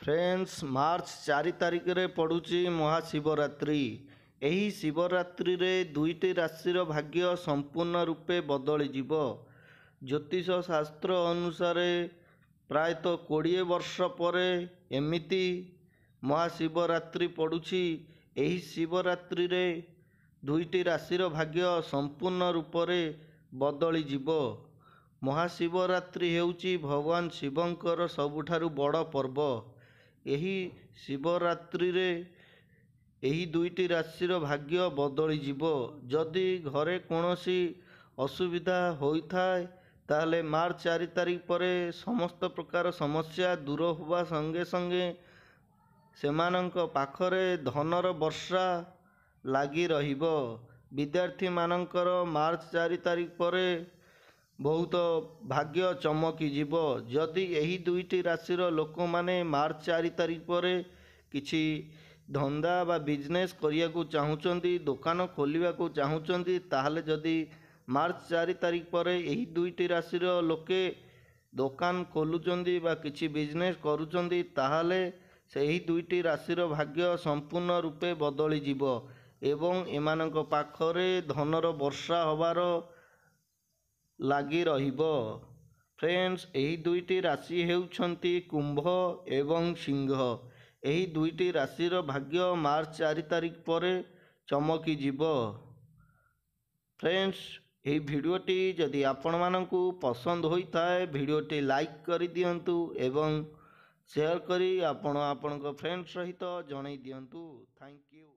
Friends मार्च 4 तारिख रे पड़ुची महाशिवरात्रि। एही शिवरात्रि रे दुईटी राशिर भाग्य संपूर्ण रूपे बदली जीवो। ज्योतिष शास्त्र अनुसार प्रायतः 20 वर्ष पर एमिति महाशिवरात्रि पड़ुची। एही शिवरात्रि रे दुईटी राशिर भाग्य संपूर्ण रूप से बदली जीवो। महाशिवरात्रि हेउची भगवान शिवंकर सबुठारु बड़ पर्व। एही शिवरात्रि रे एही दुईटी राशिर भाग्य बदली जीवो। जदि घरे कोनोसी असुविधा होइथाय ताहले मार्च 4 तारिख पर समस्त प्रकार समस्या दूर होवा संगे संगे सेमानंक पाखरे धनर वर्षा लागी रहिबो। विद्यार्थी मानंकर मार्च 4 तारिख पर बहुत भाग्य चमकी जीवो। जदि एही दुईटी राशिर लोक माने मार्च 4 तारिख पर किछि धंदा बा बिजनेस करिया को चाहुचंदी, दुकान खोलिया को चाहुचंदी, ताहले जदि मार्च 4 तारिख पर एही दुईटी राशिर लोके दुकान खोलुचंदी बा किछि बिजनेस करूचंदी, ताहले सेही दुईटी राशिर भाग्य संपूर्ण रूपे बदली जीवो एवं एमानंक पाखरे धनर वर्षा होबार लागी रहिबो। फ्रेंड्स एही दुईटी राशि हेउछंती कुंभ एवं सिंह। एही दुईटी राशिर भाग्य मार्च 4 तारिख पर चमकी जीवो। फ्रेंड्स एही भिडियोटी जदि आपण मानंकु पसंद होइताए भिडियोटी लाइक करि दियंतु एवं शेयर करी आपण आपणक फ्रेंड्स सहित जणाई दियंतु। Thank you.